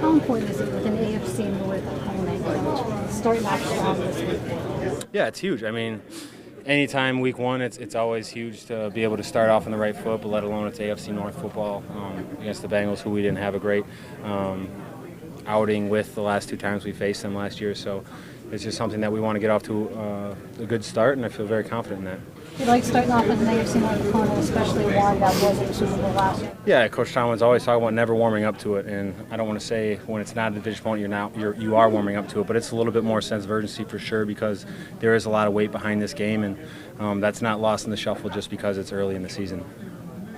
How important is it with an AFC North opponent starting off strong this week? Yeah, it's huge. I mean, anytime week one, it's always huge to be able to start off on the right foot, but let alone it's AFC North football against the Bengals, who we didn't have a great outing with the last 2 times we faced them last year. So it's just something that we want to get off to a good start, and I feel very confident in that. You like starting off with an AFC North opponent, especially one that wasn't Super Bowl last year? Yeah, Coach Tomlin's always talking about never warming up to it, and I don't want to say when it's not a division opponent you are warming up to it, but it's a little bit more sense of urgency for sure because there is a lot of weight behind this game, and that's not lost in the shuffle just because it's early in the season.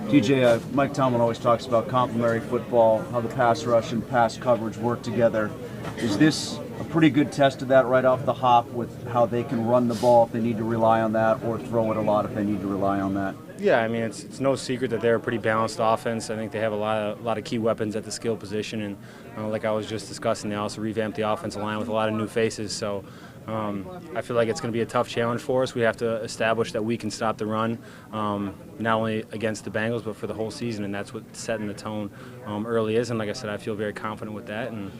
TJ, Mike Tomlin always talks about complementary football, how the pass rush and pass coverage work together. Is this a pretty good test of that right off the hop with how they can run the ball if they need to rely on that, or throw it a lot if they need to rely on that? Yeah, I mean, it's no secret that they're a pretty balanced offense. I think they have a lot of key weapons at the skill position, and like I was just discussing, they also revamped the offensive line with a lot of new faces. So I feel like it's going to be a tough challenge for us. We have to establish that we can stop the run, not only against the Bengals, but for the whole season, and that's what setting the tone early is. And like I said, I feel very confident with that, and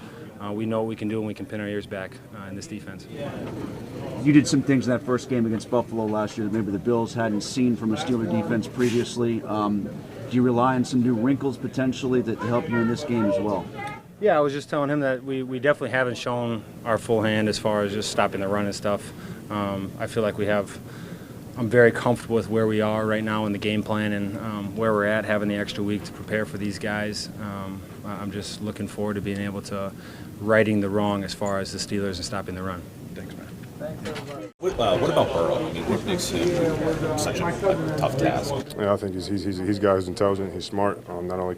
we know what we can do, and we can pin our ears back in this defense. You did some things in that first game against Buffalo last year that maybe the Bills hadn't seen from a Steeler defense previously. Do you rely on some new wrinkles potentially to help you in this game as well? Yeah, I was just telling him that we definitely haven't shown our full hand as far as just stopping the run and stuff. I feel like I'm very comfortable with where we are right now in the game plan and where we're at, having the extra week to prepare for these guys. I'm just looking forward to being able to righting the wrong as far as the Steelers and stopping the run. Thanks, man. What about Burrow? I mean, what makes him such a tough task? Yeah, I think he's a guy who's intelligent. He's smart. Not only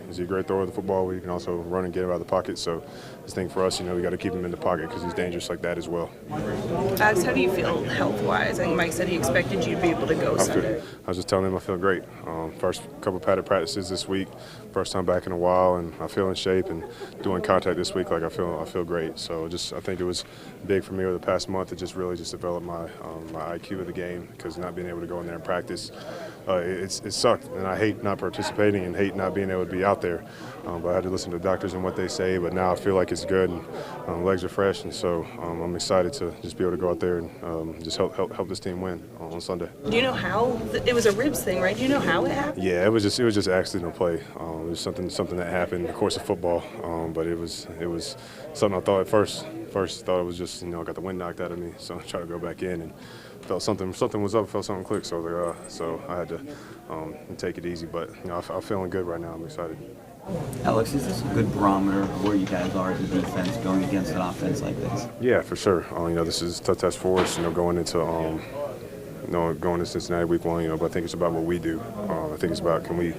is he a great thrower of the football, but he can also run and get him out of the pocket. So, this thing for us, we got to keep him in the pocket because he's dangerous like that as well. Alex, how do you feel health-wise? I think Mike said he expected you to be able to go Sunday. I was just telling him I feel great. First couple padded practices this week, first time back in a while, and I feel in shape. And doing contact this week, like I feel great. So I think it was big for me over the past month to just really develop my IQ of the game, because not being able to go in there and practice, it sucked, and I hate not participating and hate not being able to be out there. But I had to listen to the doctors and what they say. But now I feel like it's good, and legs are fresh, and so I'm excited to just be able to go out there and just help this team win on Sunday. Do you know how it was a ribs thing, right? Do you know how it happened? Yeah, it was just accidental play. It was something that happened in the course of football, but it was something I thought at first thought it was just I got the wind knocked out of me, so I tried to go back in and felt something was up, felt something click, so I was like, so I had to take it easy, but I'm feeling good right now. I'm excited. Alex, is this a good barometer of where you guys are as a defense going against an offense like this? Yeah, for sure. This is a tough test for us. Going into going to Cincinnati week 1. But I think it's about what we do. I think it's about can we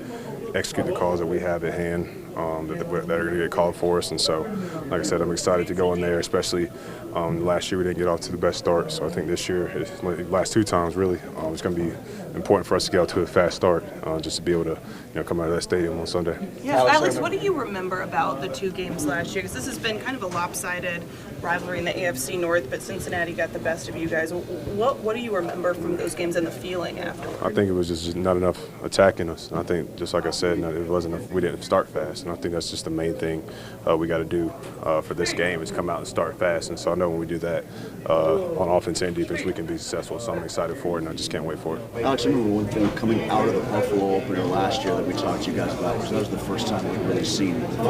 execute the calls that we have at hand that are going to get called for us. And so, like I said, I'm excited to go in there, especially last year we didn't get off to the best start. So I think this year, last 2 times really, it's going to be important for us to get out to a fast start just to be able to come out of that stadium on Sunday. Yeah, Alex, what do you remember about the 2 games last year? Because this has been kind of a lopsided rivalry in the AFC North, but Cincinnati got the best of you guys. What do you remember from those games and the feeling after? I think it was just not enough attacking us. I think, just like I said, we didn't start fast, and I think that's just the main thing we got to do for this game is come out and start fast. And so I know when we do that on offense and defense, we can be successful. So I'm excited for it, and I just can't wait for it. Alex, I remember one thing coming out of the Buffalo opener last year that we talked to you guys about, because that was the first time we'd really seen the 3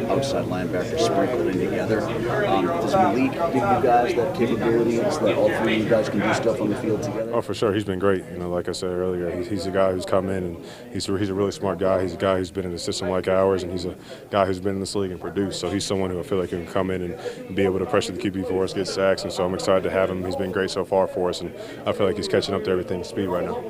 outside linebackers sprinkled in together. Does Malik give you guys that capability so that all 3 of you guys can do stuff on the field together? Oh, for sure. He's been great. Like I said earlier, he's a guy who's come in, and he's a really smart guy. He's a guy who's been in a system like ours, and he's a guy who's been in this league and produced. So he's someone who I feel like can come in and be able to pressure the QB for us, get sacks, and so I'm excited to have him. He's been great so far for us, and I feel like he's catching up to everything speed right now.